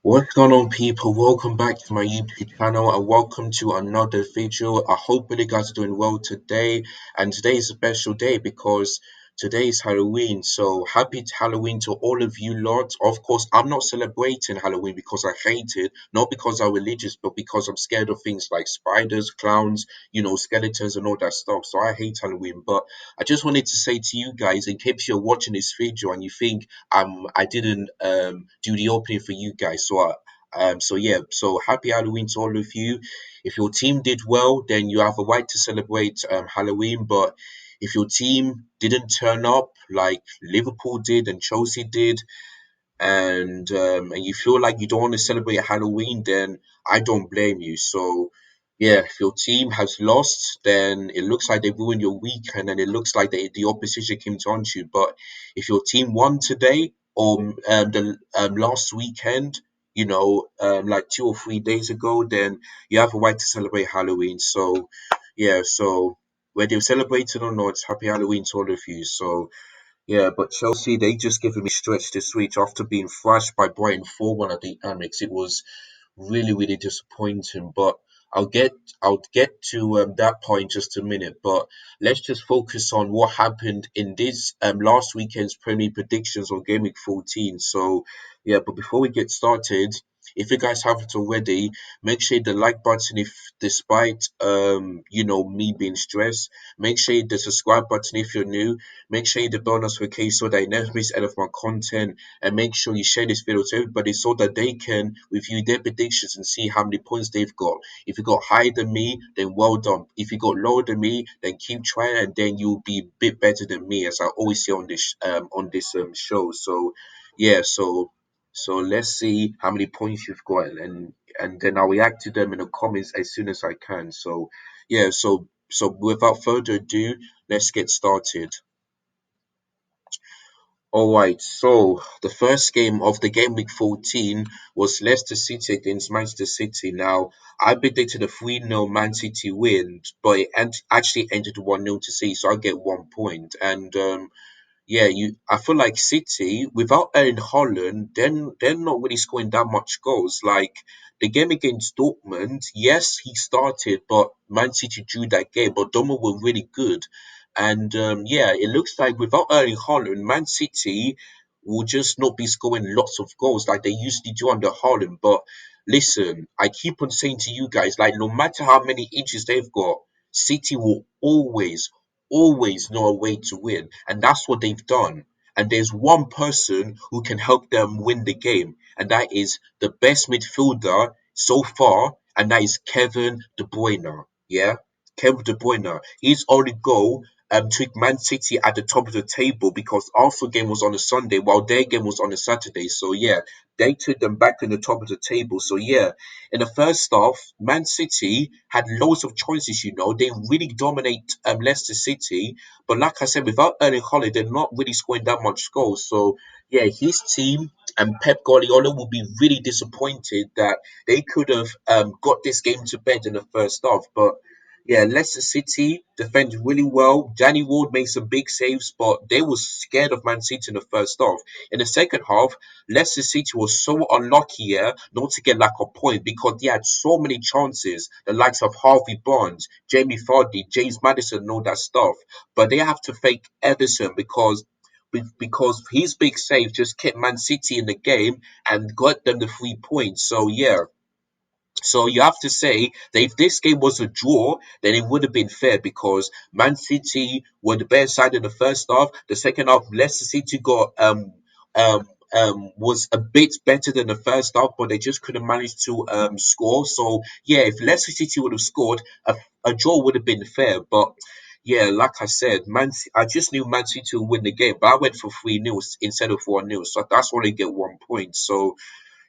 What's going on, people? Welcome back to my YouTube channel and welcome to another video. I hope you guys are doing well today. And today is a special day because today is Halloween. So happy Halloween to all of you lot. Of course, I'm not celebrating Halloween because I hate it, not because I'm religious, but because I'm scared of things like spiders, clowns, skeletons and all that stuff. So I hate Halloween. But I just wanted to say to you guys, in case you're watching this video and you think I didn't do the opening for you guys. So happy Halloween to all of you. If your team did well, then you have a right to celebrate Halloween. But if your team didn't turn up like Liverpool did and Chelsea did, and you feel like you don't want to celebrate Halloween, then I don't blame you. So yeah, if your team has lost, then it looks like they ruined your weekend, and it looks like the opposition came to hunt you. But if your team won today or the last weekend, like 2 or 3 days ago, then you have a right to celebrate Halloween. So yeah, so whether you celebrate it or not, happy Halloween to all of you. So yeah, but Chelsea, they just given me stretch this week after being thrashed by Brighton 4-1 at the Amex. It was really, really disappointing. But I'll get I'll get to that point in just a minute. But let's just focus on what happened in this last weekend's Premier predictions on Game Week 14. So yeah, but before we get started, if you guys haven't already, make sure you hit the like button if despite me being stressed. Make sure you hit the subscribe button if you're new. Make sure you hit the bell notification so that you never miss any of my content, and make sure you share this video to everybody so that they can review their predictions and see how many points they've got. If you got higher than me, then well done. If you got lower than me, then keep trying, and then you'll be a bit better than me, as I always say on this show. So yeah, so let's see how many points you've got, and then I'll react to them in the comments as soon as I can. So yeah, so without further ado, let's get started. All right, so the first game of the game week 14 was Leicester City against Manchester City. Now, I predicted a 3-0 Man City win, but it actually ended 1-0 to City, so I get 1 point. And yeah, I feel like City without Erling Haaland, then they're not really scoring that much goals. Like the game against Dortmund, yes, he started, but Man City drew that game. But Dortmund were really good, and yeah, it looks like without Erling Haaland, Man City will just not be scoring lots of goals like they usually do under Haaland. But listen, I keep on saying to you guys, like no matter how many inches they've got, City will always know a way to win, and that's what they've done. And there's one person who can help them win the game, and that is the best midfielder so far, and that is Kevin De Bruyne. Yeah, Kevin De Bruyne. His only goal took Man City at the top of the table because Arsenal game was on a Sunday while their game was on a Saturday. So yeah, they took them back in the top of the table. So yeah, in the first half, Man City had loads of choices. They really dominate Leicester City, but like I said, without Erling Haaland, they're not really scoring that much goals. So yeah, his team and Pep Guardiola will be really disappointed that they could have got this game to bed in the first half, but. Yeah, Leicester City defended really well. Danny Ward made some big saves, but they were scared of Man City in the first half. In the second half, Leicester City was so unlucky here not to get like a point because they had so many chances, the likes of Harvey Barnes, Jamie Vardy, James Maddison, and all that stuff. But they have to fake Ederson because his big save just kept Man City in the game and got them the 3 points. So yeah, so you have to say that if this game was a draw, then it would have been fair because Man City were the better side in the first half. The second half, Leicester City got was a bit better than the first half, but they just couldn't manage to score. So yeah, if Leicester City would have scored, a draw would have been fair. But yeah, like I said, I just knew Man City would win the game, but I went for 3-0 instead of 1-0, so that's why they get 1 point. So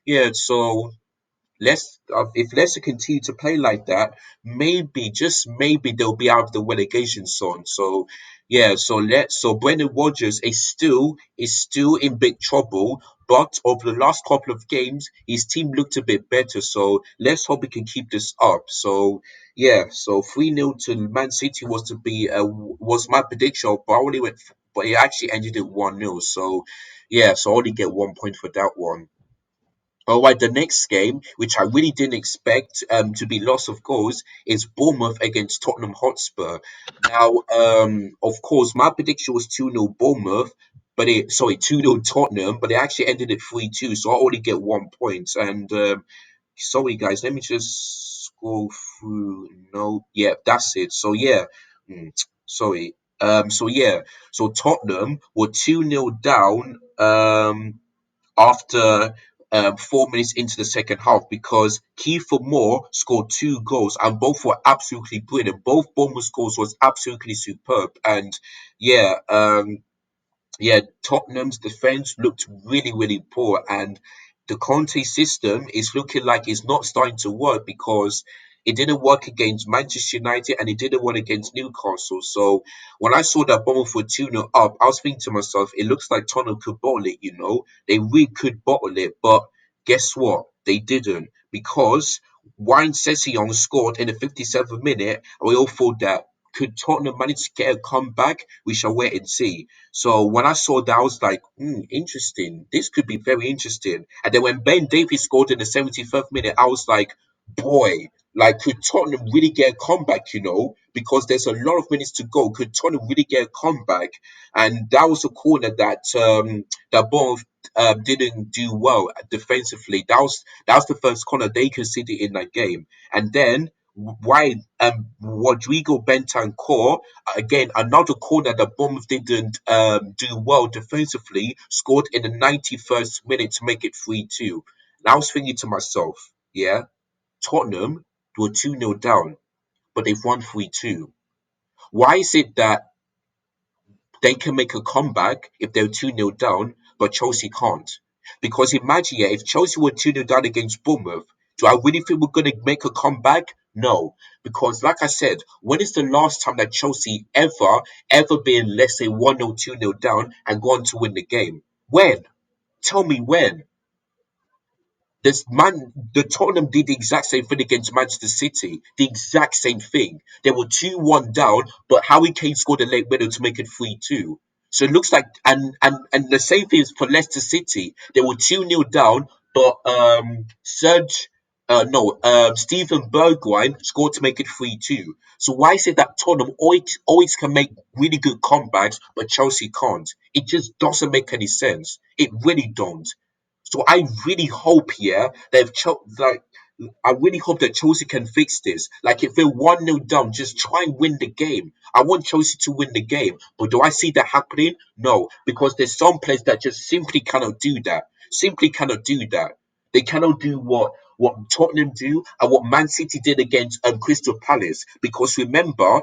yeah, so if Leicester continue to play like that, maybe just maybe they'll be out of the relegation zone. So yeah, so Brendan Rodgers is still in big trouble. But over the last couple of games, his team looked a bit better. So let's hope he can keep this up. So yeah, so 3-0 to Man City was my prediction, but I only but it actually ended at 1-0. So yeah, so I only get 1 point for that one. All right, the next game, which I really didn't expect to be loss of goals, is Bournemouth against Tottenham Hotspur. Now, of course, my prediction was 2-0 Bournemouth, but 2-0 Tottenham, but it actually ended at 3-2, so I only get 1 point. And sorry, guys, let me just scroll through. No, yeah, that's it. So, yeah, mm, sorry. So Tottenham were 2-0 down. After 4 minutes into the second half because Kiefer Moore scored two goals and both were absolutely brilliant. Both Bournemouth goals was absolutely superb. And yeah, Tottenham's defense looked really, really poor, and the Conte system is looking like it's not starting to work because it didn't work against Manchester United and it didn't work against Newcastle. So when I saw that Bournemouth were 2-0 up, I was thinking to myself, it looks like Tottenham could bottle it, you know. They really could bottle it, but guess what? They didn't because Wayne Sessegnon scored in the 57th minute, and we all thought that could Tottenham manage to get a comeback? We shall wait and see. So when I saw that, I was like, interesting. This could be very interesting. And then when Ben Davies scored in the 75th minute, I was like, boy, like could Tottenham really get a comeback, you know? Because there's a lot of minutes to go. Could Tottenham really get a comeback? And that was a corner that both didn't do well defensively. That was the first corner they conceded in that game. And then why Rodrigo Bentancur, again, another corner that Bournemouth didn't do well defensively, scored in the 91st minute to make it 3-2. And I was thinking to myself, yeah, Tottenham were 2-0 down, but they've won 3-2. Why is it that they can make a comeback if they're 2-0 down, but Chelsea can't? Because imagine, yeah, if Chelsea were 2-0 down against Bournemouth, do I really think we're going to make a comeback? No. Because, like I said, when is the last time that Chelsea ever been, let's say, 1-0, 2-0 down and gone to win the game? When? Tell me when. The Tottenham did the exact same thing against Manchester City. The exact same thing. They were 2-1 down, but Harry Kane scored a late winner to make it 3-2. So it looks like, and the same thing is for Leicester City. They were 2-0 down, but Stephen Bergwijn scored to make it 3-2. So why is it that Tottenham always can make really good comebacks, but Chelsea can't? It just doesn't make any sense. It really don't. So I really hope, yeah, I really hope that Chelsea can fix this. Like if they're 1-0 down, just try and win the game. I want Chelsea to win the game. But do I see that happening? No, because there's some players that just simply cannot do that. Simply cannot do that. They cannot do what Tottenham do and what Man City did against Crystal Palace. Because remember,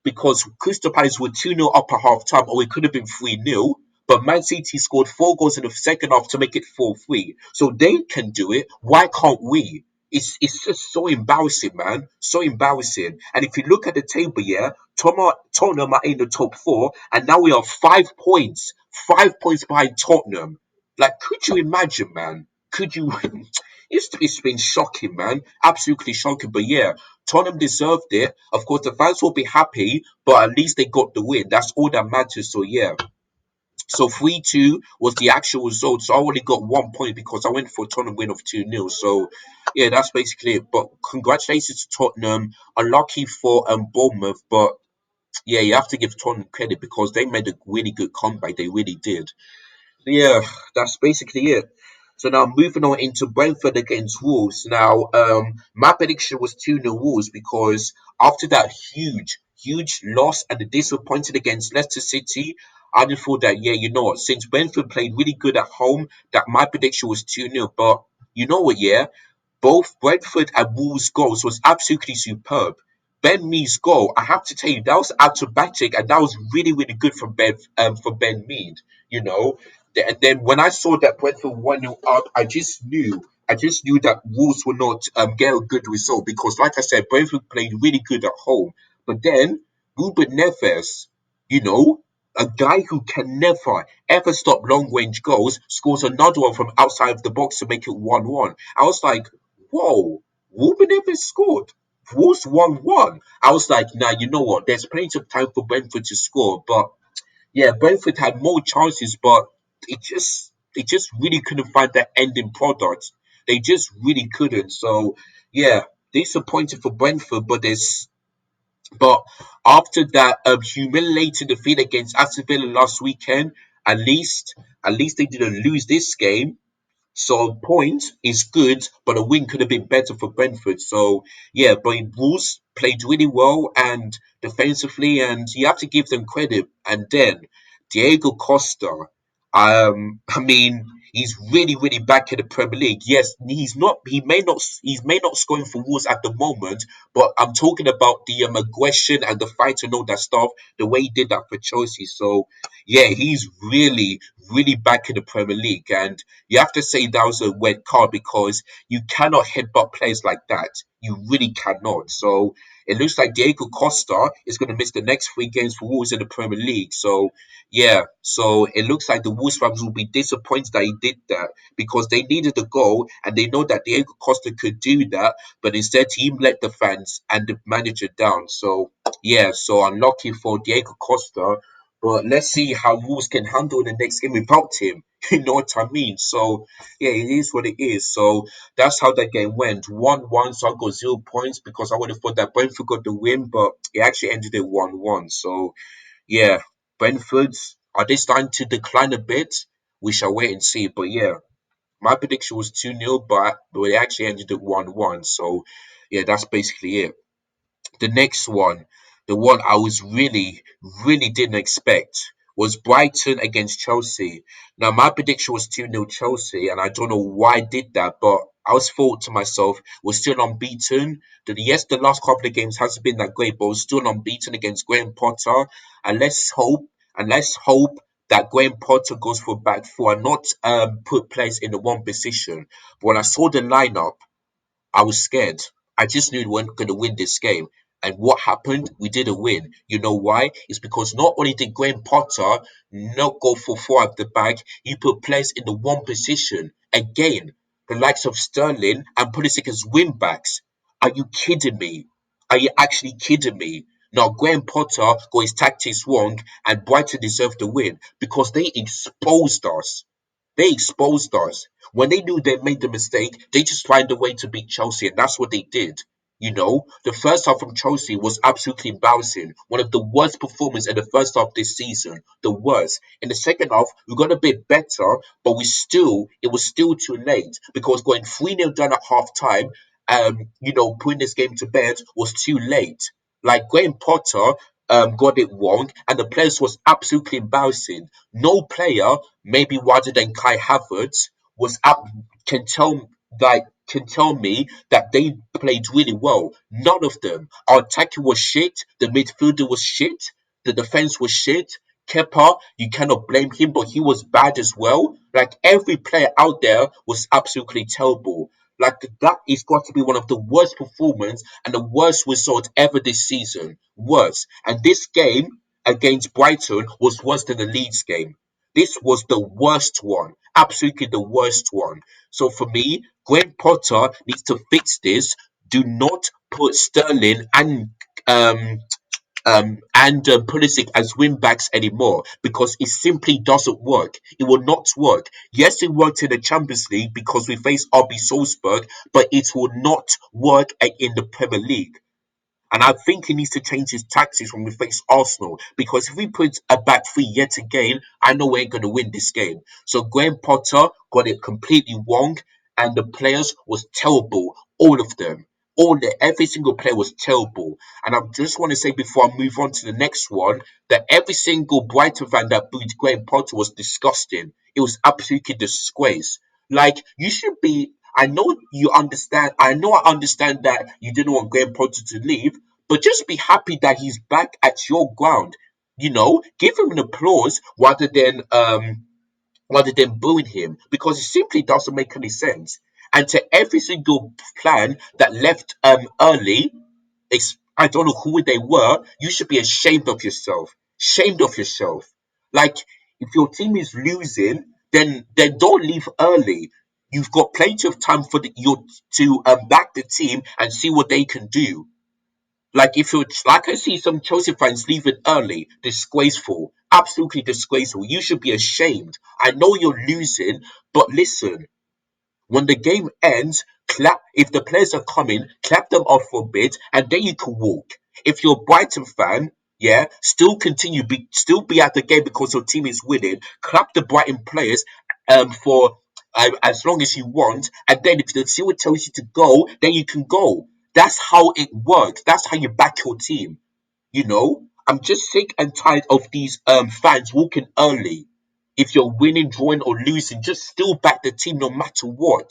because Crystal Palace were 2-0 up at half time, or it could have been 3-0. But Man City scored 4 goals in the second half to make it 4-3. So they can do it. Why can't we? It's just so embarrassing, man. So embarrassing. And if you look at the table, yeah, Tottenham are in the top four, and now we are 5 points. 5 points behind Tottenham. Like, could you imagine, man? Could you? It's been shocking, man. Absolutely shocking. But yeah, Tottenham deserved it. Of course, the fans will be happy, but at least they got the win. That's all that matters. So yeah. So 3-2 was the actual result. So I only got 1 point because I went for a Tottenham win of 2-0. So yeah, that's basically it. But congratulations to Tottenham. Unlucky for Bournemouth, but yeah, you have to give Tottenham credit because they made a really good comeback. They really did. Yeah, that's basically it. So now moving on into Brentford against Wolves. Now, my prediction was 2-0 Wolves because after that huge loss and the disappointed against Leicester City, I just thought that, yeah, you know what, since Brentford played really good at home, that my prediction was 2-0. But you know what, yeah, both Brentford and Wolves' goals was absolutely superb. Ben Mead's goal, I have to tell you, that was acrobatic and that was really, really good for Ben Mead. You know, and then when I saw that Brentford 1-0 up, I just knew that Wolves would not get a good result because, like I said, Brentford played really good at home. But then Ruben Neves, you know, a guy who can never ever stop long range goals, scores another one from outside of the box to make it 1-1. I was like, whoa, Ruben Neves scored. Wolves 1-1. I was like, nah, you know what? There's plenty of time for Brentford to score, but yeah, Brentford had more chances, but it just really couldn't find that ending product. They just really couldn't. So yeah, disappointed for Brentford, but after that humiliating defeat against Aston Villa last weekend, at least they didn't lose this game. So point is good, but a win could have been better for Brentford. So yeah, but Wolves played really well and defensively, and you have to give them credit. And then Diego Costa, I mean, he's really back in the Premier League. Yes, he may not scoring for Wolves at the moment, but I'm talking about the aggression and the fight and all that stuff. The way he did that for Chelsea. So yeah, he's really back in the Premier League, and you have to say that was a red card because you cannot headbutt players like that. You really cannot. So it looks like Diego Costa is going to miss the next 3 games for Wolves in the Premier League. So yeah, so it looks like the Wolves fans will be disappointed that he did that because they needed a goal and they know that Diego Costa could do that, but instead he let the fans and the manager down. So yeah, so unlucky for Diego Costa. But let's see how Wolves can handle the next game without him. You know what I mean? So yeah, it is what it is. So that's how that game went. 1-1, so I got 0 points because I would have thought that Brentford got the win, but it actually ended at 1-1. So yeah, Brentford, are they starting to decline a bit? We shall wait and see. But yeah, my prediction was 2-0, but it actually ended at 1-1. So yeah, that's basically it. The next one, the one I was really didn't expect, was Brighton against Chelsea. Now, my prediction was 2-0 Chelsea, and I don't know why I did that, but I was thought to myself, we're still unbeaten. Yes, the last couple of games hasn't been that great, but we're still unbeaten against Graham Potter. And let's hope that Graham Potter goes for back four and not put players in the one position. But when I saw the lineup, I was scared. I just knew we weren't going to win this game. And what happened? We didn't win. You know why? It's because not only did Graham Potter not go for four at the back, he put players in the one position. Again, the likes of Sterling and Pulisic as wing backs. Are you kidding me? Are you actually kidding me? Now, Graham Potter got his tactics wrong and Brighton deserved the win because they exposed us. They exposed us. When they knew they made the mistake, they just find a way to beat Chelsea, and that's what they did. You know, the first half from Chelsea was absolutely embarrassing. One of the worst performances in the first half this season. The worst. In the second half, we got a bit better, but it was still too late because going 3-0 down at half time, putting this game to bed was too late. Like Graham Potter got it wrong, and the players was absolutely embarrassing. No player, maybe rather than Kai Havertz, was up can tell can tell me that they played really well. None of them. Our attacking was shit. The midfielder was shit. The defense was shit. Kepa, you cannot blame him, but he was bad as well. Like every player out there was absolutely terrible. Like that is got to be one of the worst performance and the worst result ever this season. Worse. And this game against Brighton was worse than the Leeds game. This was the worst one. Absolutely the worst one. So for me, Graham Potter needs to fix this. Do not put Sterling and Pulisic as wing backs anymore because it simply doesn't work. It will not work. Yes, it worked in the Champions League because we faced RB Salzburg, but it will not work in the Premier League. And I think he needs to change his tactics when we face Arsenal. Because if we put a back three yet again, I know we ain't going to win this game. So Graham Potter got it completely wrong. And the players was terrible. All of them. Every single player was terrible. And I just want to say before I move on to the next one, that every single Brighton fan that booed Graham Potter was disgusting. It was absolutely disgrace. Like, you should be I know you understand. I understand that you didn't want Graham Potter to leave, but just be happy that he's back at your ground. Give him an applause rather than booing him because it simply doesn't make any sense. And to every single plan that left early, I don't know who they were. You should be ashamed of yourself. Shamed of yourself. Like if your team is losing, then don't leave early. You've got plenty of time for to back the team and see what they can do. Like if you're like I see some Chelsea fans leaving early, disgraceful, absolutely disgraceful. You should be ashamed. I know you're losing, but listen, When the game ends, clap. If the players are coming, clap them off for a bit, and then you can walk. If you're a Brighton fan, yeah, still be at the game because your team is winning. Clap the Brighton players for as long as you want, and then if the team tells you to go, then you can go. That's how it works. That's how you back your team. I'm just sick and tired of these fans walking early. If you're winning, drawing, or losing, just still back the team no matter what.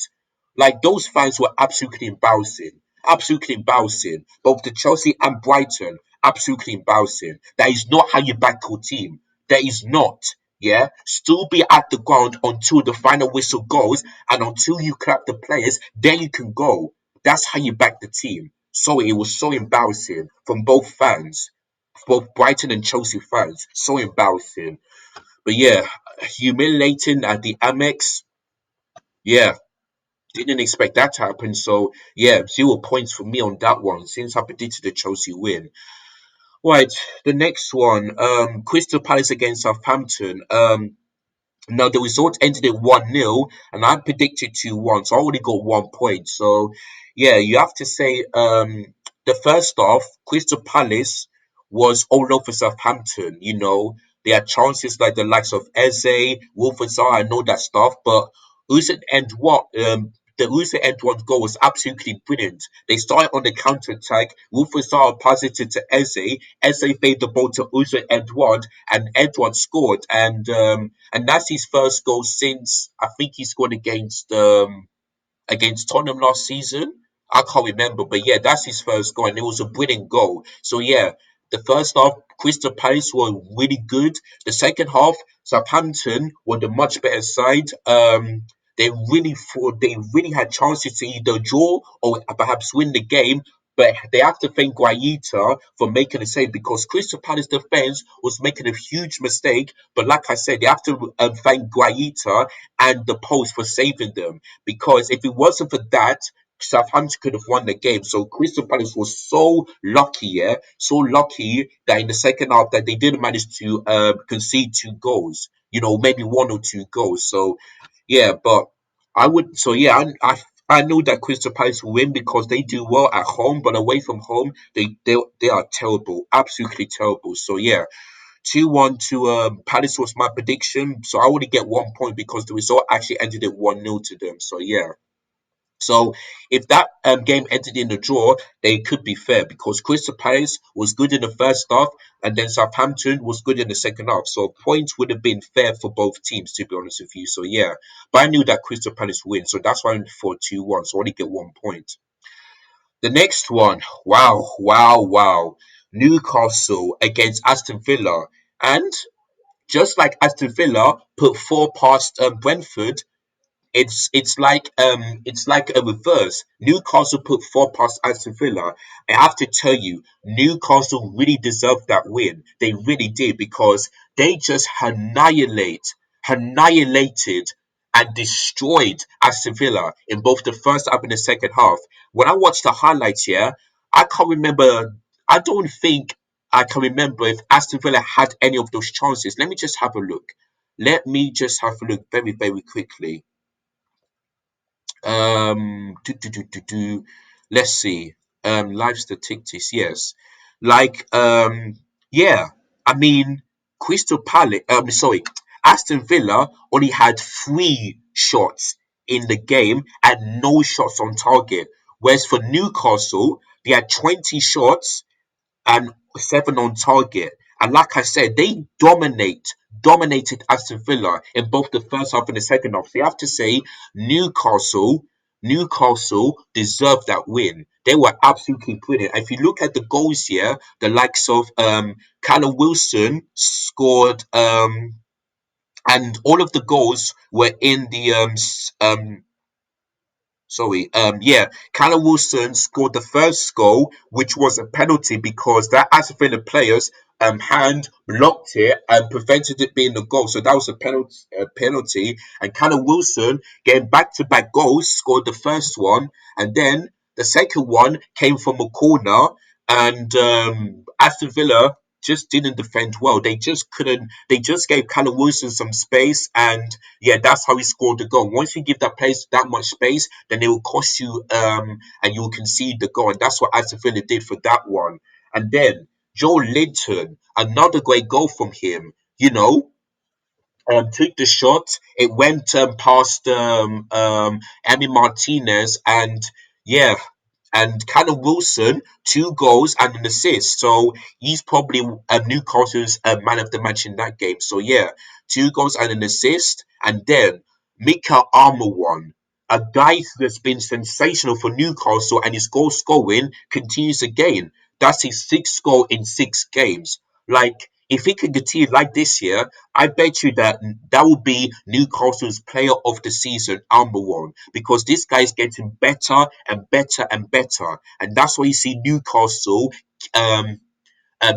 Like those fans were absolutely embarrassing. Absolutely embarrassing. Both the Chelsea and Brighton, absolutely embarrassing. That is not how you back your team. That is not. Yeah, still be at the ground until the final whistle goes and until you clap the players, then you can go. That's how you back the team. So it was so embarrassing from both fans, both Brighton and Chelsea fans. So embarrassing. But yeah, humiliating at the Amex. Yeah, didn't expect that to happen. So yeah, 0 points for me on that one since I predicted the Chelsea win. Right, the next one, Crystal Palace against Southampton. Now the result ended at 1-0, and I predicted 2-1, so I only got 1 point. So yeah, you have to say the first half, Crystal Palace was all over Southampton. They had chances like the likes of Eze, Wolfenstein, and all that stuff, but Usain and what the Usain and one goal was absolutely brilliant. They started on the counter attack. Wolfenstein passed it to Eze. Eze fed the ball to Usain and Edward scored. And that's his first goal since I think he scored against Tottenham last season. I can't remember, but yeah, that's his first goal, and it was a brilliant goal. So yeah, the first half, Crystal Palace were really good. The second half, Southampton were the much better side. They really had chances to either draw or perhaps win the game. But they have to thank Guaita for making a save because Crystal Palace defense was making a huge mistake. But like I said, they have to thank Guaita and the post for saving them because if it wasn't for that, Southampton could have won the game. So Crystal Palace was so lucky, yeah, so lucky that in the second half that they didn't manage to concede 2 goals. Maybe 1 or 2 goals. So yeah, but I know that Crystal Palace will win because they do well at home, but away from home they are terrible, absolutely terrible. So yeah, 2-1 to Palace was my prediction. So I only get 1 point because the result actually ended at 1-0 to them. So yeah. So if that game ended in a draw, they could be fair because Crystal Palace was good in the first half and then Southampton was good in the second half. So points would have been fair for both teams, to be honest with you. So yeah, but I knew that Crystal Palace would win, so that's why I went for 2-1. So I only get 1 point. The next one, wow, wow, wow, Newcastle against Aston Villa, and just like Aston Villa put 4 past Brentford, it's like a reverse. Newcastle put 4 past Aston Villa. I have to tell you, Newcastle really deserved that win. They really did because they just annihilated and destroyed Aston Villa in both the first half and the second half. When I watched the highlights here, I can't remember. I don't think I can remember if Aston Villa had any of those chances. Let me just have a look. Let me just have a look very, very quickly. Do, do, do, do, do. Let's see. Live statistics, yes. Like, yeah. I mean, Crystal Palace. Sorry, Aston Villa only had 3 shots in the game and no shots on target. Whereas for Newcastle, they had 20 shots and 7 on target. And like I said, they dominated Aston Villa in both the first half and the second half. So you have to say Newcastle, Newcastle deserved that win. They were absolutely brilliant. If you look at the goals here, the likes of Callum Wilson scored, and all of the goals were in the sorry, yeah, Callum Wilson scored the first goal, which was a penalty because that Aston Villa players hand blocked it and prevented it being a goal. So that was a penalty. And Callum Wilson getting back-to-back goals, scored the first one, and then the second one came from a corner, and Aston Villa just didn't defend well. They just couldn't. They just gave Callum Wilson some space, and yeah, that's how he scored the goal. Once you give that place that much space, then it will cost you, and you will concede the goal. And that's what Aston Villa did for that one. And then Joe Linton, another great goal from him. Took the shot. It went past Emi Martinez, and yeah, and Callum Wilson, 2 goals and an assist. So he's probably Newcastle's man of the match in that game. So yeah, 2 goals and an assist. And then Mika Armour one. A guy that's been sensational for Newcastle and his goal scoring continues again. That's his 6th goal in 6 games. Like, if he can continue like this year, I bet you that will be Newcastle's player of the season, number one, because this guy is getting better and better and better. And that's why you see um,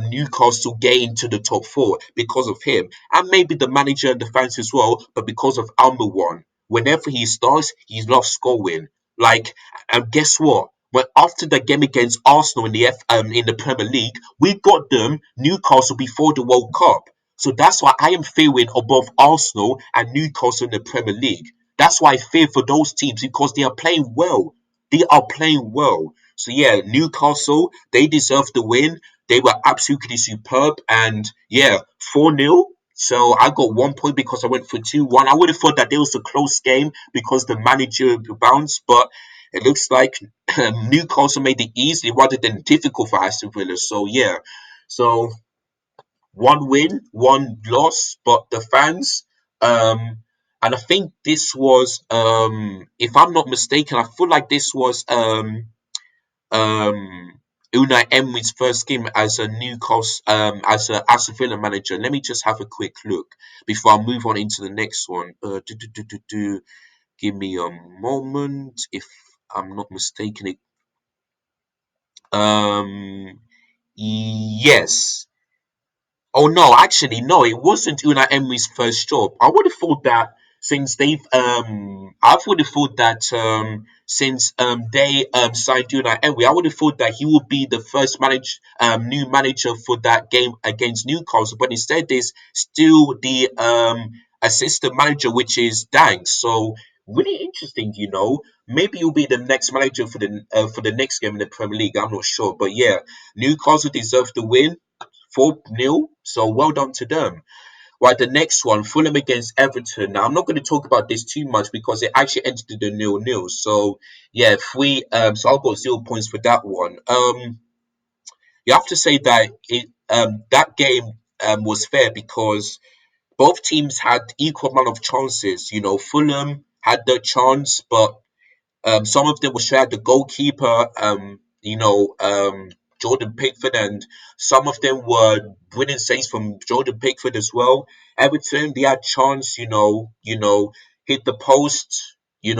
Newcastle getting to the top 4 because of him, and maybe the manager and the fans as well. But because of Almiron, whenever he starts, he's not scoring. Like, and guess what? Well, after the game against Arsenal in the Premier League, we got them Newcastle before the World Cup. So that's why I am fearing above Arsenal and Newcastle in the Premier League. That's why I fear for those teams because they are playing well. They are playing well. So yeah, Newcastle, they deserve the win. They were absolutely superb. And yeah, 4-0. So I got 1 point because I went for 2-1. I would have thought that there was a close game because the manager bounced, but it looks like Newcastle made it easy rather than difficult for Aston Villa. So yeah, so 1 win, 1 loss, but the fans, um, and I think this was, if I'm not mistaken, I feel like this was um Unai Emery's first game as a Newcastle as a Aston Villa manager. Let me just have a quick look before I move on into the next one. Give me a moment if I'm not mistaken. Yes. Oh no, actually no, it wasn't Unai Emery's first job. I would have thought that I would have thought that since they signed Unai Emery, I would have thought that he would be the first new manager for that game against Newcastle, but instead there's still the assistant manager, which is Dang. So really interesting. Maybe he'll be the next manager for the next game in the Premier League. I'm not sure, but yeah, Newcastle deserve the win. 4-0. So well done to them. Right, the next one, Fulham against Everton. Now I'm not going to talk about this too much because it actually ended in a 0-0. So yeah, so I'll got 0 points for that one. You have to say that that game was fair because both teams had equal amount of chances. Fulham had their chance, but some of them were shared the goalkeeper, Jordan Pickford, and some of them were brilliant saves from Jordan Pickford as well. Everton, they had chance, hit the post,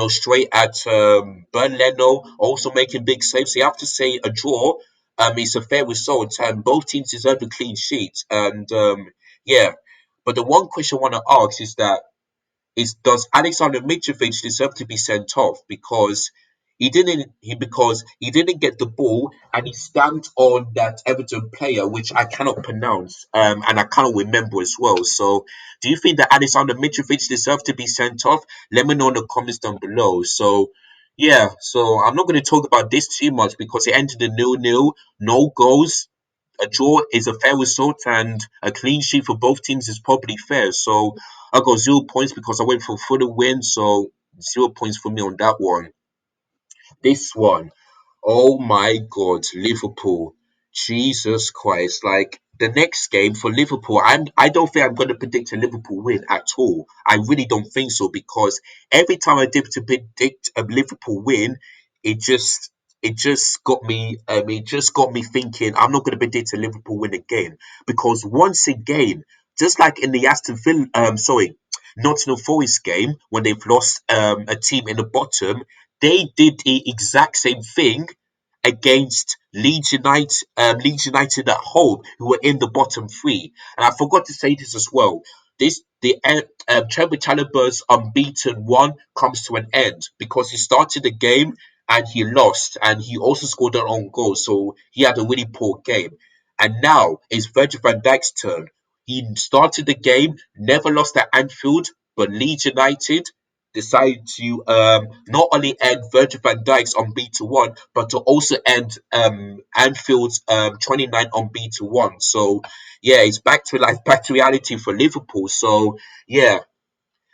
straight at Bern Leno, also making big saves. So you have to say a draw. It's a fair result, and both teams deserve a clean sheet. And yeah, but the one question I want to ask is that does Alexander Mitrovic deserve to be sent off because he didn't get the ball and he stamped on that Everton player which I cannot pronounce and I cannot remember as well. So do you think that Alexander Mitrovic deserves to be sent off? Let me know in the comments down below. So yeah, so I'm not going to talk about this too much because it ended in 0-0, no goals. A draw is a fair result and a clean sheet for both teams is probably fair. So I got 0 points because I went for the win. So 0 points for me on that one. This one, oh my God, Liverpool. Jesus Christ. Like the next game for Liverpool, I don't think I'm gonna predict a Liverpool win at all. I really don't think so because every time I did to predict a Liverpool win, it just it just got me thinking I'm not gonna predict a Liverpool win again. Because once again, just like in the Aston Villa Nottingham Forest game when they've lost a team in the bottom, they did the exact same thing against Leeds United at home, who were in the bottom 3. And I forgot to say this as well. Trevor Chalobah's unbeaten one comes to an end because he started the game and he lost, and he also scored an own goal, so he had a really poor game. And now it's Virgil van Dijk's turn. He started the game, never lost at Anfield, but Leeds United decided to not only end Virgil van Dijk's unbeaten one, but to also end Anfield's 29 unbeaten one. So yeah, it's back to life, back to reality for Liverpool. So yeah,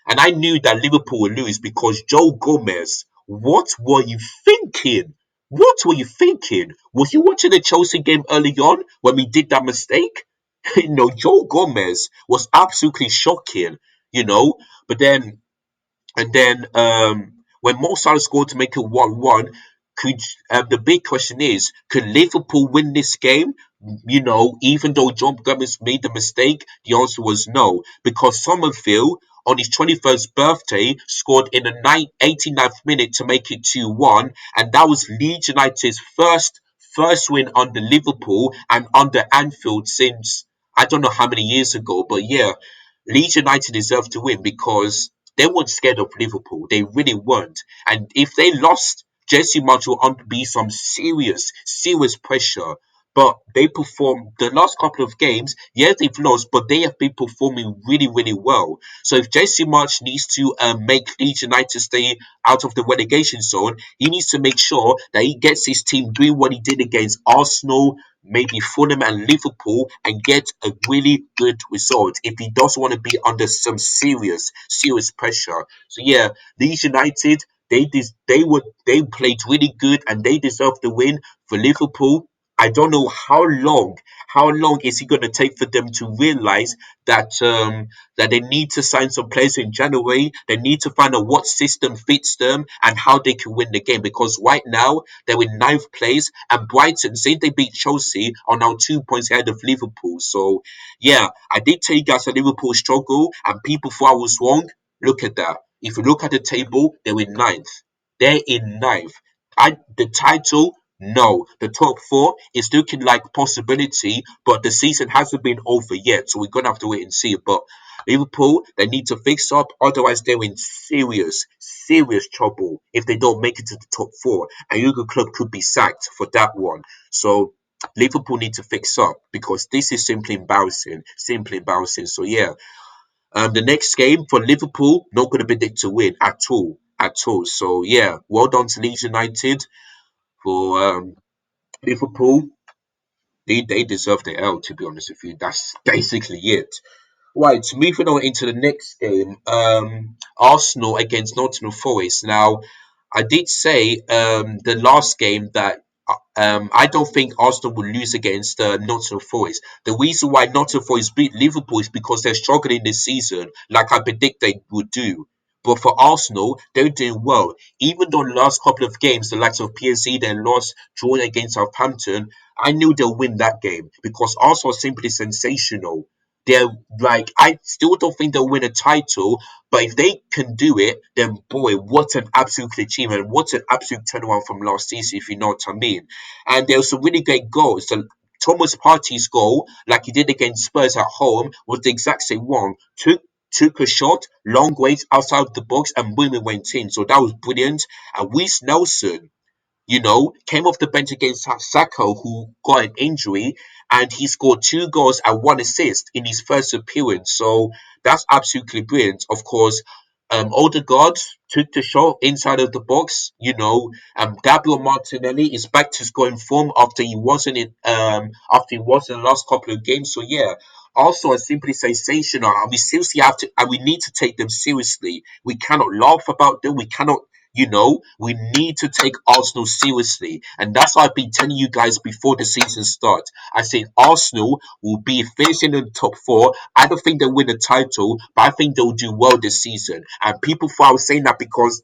and I knew that Liverpool would lose because Joe Gomez, what were you thinking? What were you thinking? Was you watching the Chelsea game early on when we did that mistake? Joe Gomez was absolutely shocking, you know. But then and then when Mo Salah scored to make it 1-1, could the big question is, could Liverpool win this game? Even though John Gomez made the mistake, the answer was no, because Somerville on his 21st birthday scored in the 89th minute to make it 2-1, and that was Leeds United's first win under Liverpool and under Anfield since I don't know how many years ago, but yeah, Leeds United deserved to win because they weren't scared of Liverpool. They really weren't. And if they lost, Jesse March will be some serious pressure. But they performed the last couple of games. Yes, they've lost, but they have been performing really well. So if Jesse March needs to make Leeds United stay out of the relegation zone, he needs to make sure that he gets his team doing what he did against Arsenal, maybe Fulham and Liverpool, and get a really good result if he doesn't want to be under some serious pressure. So yeah, Leeds United, they played really good and they deserve the win. For Liverpool, I don't know how long is it going to take for them to realize that they need to sign some players in January. They need to find out what system fits them and how they can win the game. Because right now they're in ninth place, and Brighton, since they beat Chelsea, are now 2 points ahead of Liverpool. So yeah, I did tell you guys that Liverpool struggle, and people thought I was wrong. Look at that. If you look at the table, they're in ninth. They're in ninth. The title, no. The top four is looking like possibility, but the season hasn't been over yet, so we're gonna have to wait and see. But Liverpool, they need to fix up, otherwise they're in serious trouble if they don't make it to the top four. And Jurgen Klopp could be sacked for that one. So Liverpool need to fix up because this is simply embarrassing. So yeah, the next game for Liverpool, not going to predict to win at all. So yeah, well done to Leeds United. For Liverpool, they deserve the L, to be honest with you. That's basically it. Right, moving on into the next game, Arsenal against Nottingham Forest. Now, I did say the last game that I don't think Arsenal will lose against Nottingham Forest. The reason why Nottingham Forest beat Liverpool is because they're struggling this season, like I predict they would do. But for Arsenal, they're doing well. Even though the last couple of games, the likes of PSG, they lost, drawn against Southampton, I knew they'll win that game because Arsenal are simply sensational. They're like, I still don't think they'll win a title, but if they can do it, then boy, what an absolute achievement. What an absolute turnaround from last season, if you know what I mean. And there were some really great goals. So Thomas Partey's goal, like he did against Spurs at home, was the exact same one. Took a shot, long ways outside the box, and women went in. So that was brilliant. And Reece Nelson, came off the bench against Saka, who got an injury, and he scored 2 goals and 1 assist in his first appearance. So that's absolutely brilliant. Of course, Odegaard took the shot inside of the box. Gabriel Martinelli is back to scoring form after he wasn't the last couple of games. So yeah. Also, are simply sensational, and we seriously have to, and we need to take them seriously. We cannot laugh about them. We cannot we need to take Arsenal seriously. And that's what I've been telling you guys before the season starts. I said Arsenal will be finishing in the top four. I don't think they'll win the title, but I think they'll do well this season. And people thought I was saying that because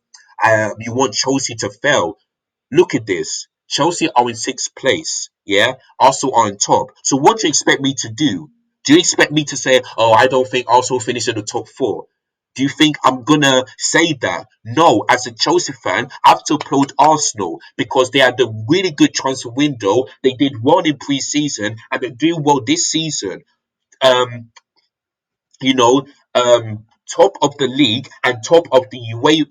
you want Chelsea to fail. Look at this. Chelsea are in sixth place. Yeah. Arsenal are on top. So what do you expect me to do? Do you expect me to say, oh, I don't think Arsenal will finish in the top four? Do you think I'm gonna say that? No, as a Chelsea fan, I have to applaud Arsenal because they had a really good transfer window. They did well in pre-season and they're doing well this season. Um, you know, top of the league and top of the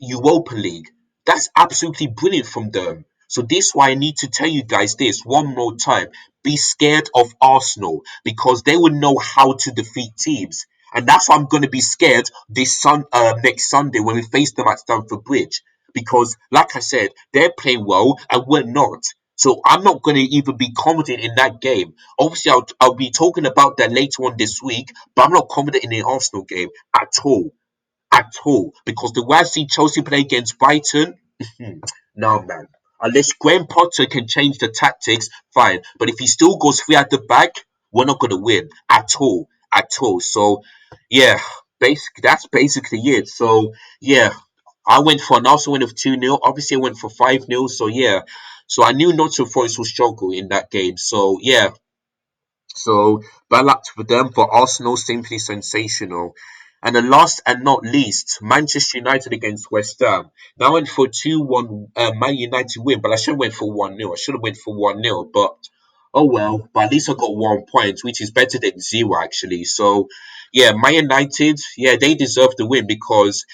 Europa League. That's absolutely brilliant from them. So this is why I need to tell you guys this one more time. be scared of Arsenal because they would know how to defeat teams. And that's why I'm going to be scared next Sunday when we face them at Stamford Bridge. Because, like I said, they're playing well and we're not. So I'm not going to even be confident in that game. Obviously, I'll be talking about that later on this week, but I'm not confident in the Arsenal game at all. At all. Because the way I see Chelsea play against Brighton, no, man. Unless Graham Potter can change the tactics, fine. But if he still goes three at the back, we're not going to win at all. At all. So, yeah, that's basically it. So, yeah, I went for an Arsenal win of 2-0. Obviously, I went for 5-0. So, yeah. So, I knew Nottingham Forest will struggle in that game. So, yeah, so bad luck for them. For Arsenal, simply sensational. And the last and not least, Manchester United against West Ham. Now I went for 2-1 Man United win, but I should have went for 1-0. I should have went for 1-0, but oh well. But at least I got 1 point, which is better than zero actually. So yeah, Man United, yeah, they deserve the win because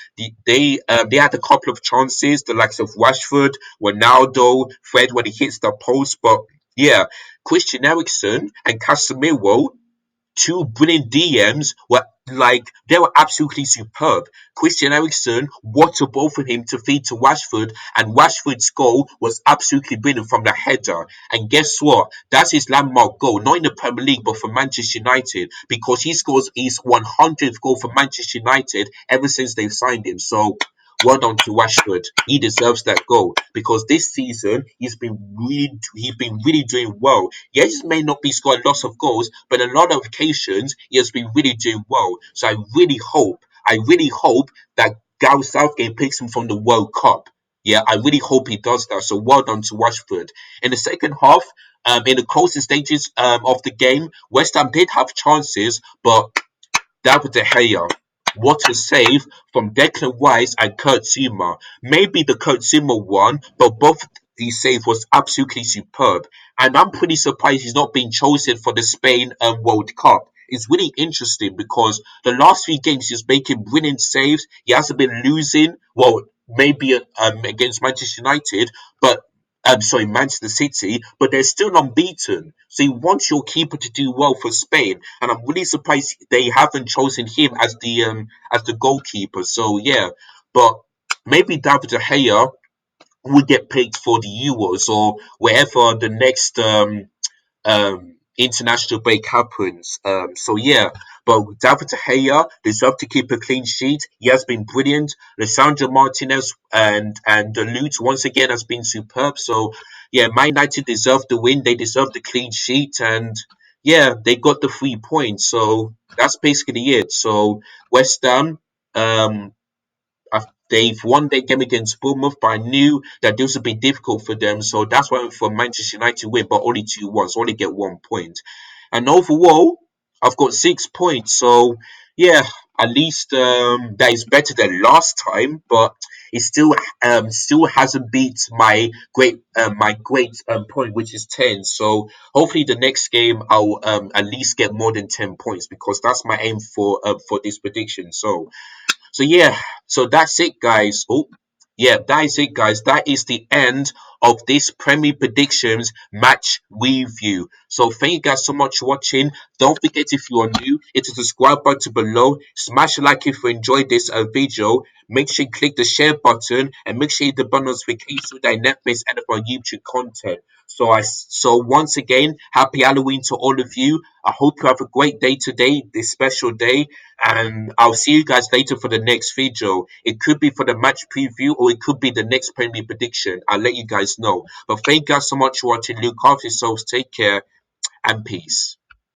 they had a couple of chances, the likes of Rashford, Ronaldo, Fred when he hits the post, but yeah, Christian Eriksen and Casemiro, two brilliant DMs, were like they were absolutely superb. Christian Eriksen water both of him to feed to Rashford, and Rashford's goal was absolutely brilliant from the header. And guess what? That's his landmark goal, not in the Premier League, but for Manchester United, because he scores his 100th goal for Manchester United ever since they've signed him. So well done to Rashford. He deserves that goal because this season he's been really doing well. Yes, he may not be scoring lots of goals, but a lot of occasions he has been really doing well. So I really hope that Gareth Southgate picks him from the World Cup. Yeah, I really hope he does that. So well done to Rashford. In the second half, in the closing stages of the game, West Ham did have chances, but David De Gea. What a save from Declan Rice and Kurt Zuma. Maybe the Kurt Zuma one, but both these saves was absolutely superb. And I'm pretty surprised he's not been chosen for the Spain World Cup. It's really interesting because the last three games he's making brilliant saves. He hasn't been losing. Well, maybe against Manchester United, but sorry, Manchester City, but they're still unbeaten. So you want your keeper to do well for Spain, and I'm really surprised they haven't chosen him as the goalkeeper. So yeah, but maybe David De Gea will get picked for the Euros or wherever the next international break happens. So yeah, but David De Gea deserved to keep a clean sheet. He has been brilliant. Lissandro Martinez and the Lutz once again has been superb. So yeah, Man United deserved the win. They deserved the clean sheet, and yeah, they got the 3 points. So that's basically it. So West Ham. They've won their game against Bournemouth, but I knew that this would be difficult for them. So that's why I went for Manchester United win, but only 2-1, so only get 1 point. And overall, I've got 6 points. So yeah, at least that is better than last time, but it still hasn't beat my great point, which is 10. So hopefully the next game I'll at least get more than 10 points because that's my aim for this prediction. So yeah, so that's it, guys. Oh, yeah, that is it, guys. That is the end of this Premier Predictions match review. So thank you guys so much for watching. Don't forget if you are new, hit the subscribe button below. Smash a like if you enjoyed this video. Make sure you click the share button and make sure you hit the bell notification so that you never miss any of our YouTube content. So once again, happy Halloween to all of you. I hope you have a great day today, this special day, and I'll see you guys later for the next video. It could be for the match preview or it could be the next Premier prediction. I'll let you guys know. But thank you guys so much for watching. Look after yourselves, take care, and peace.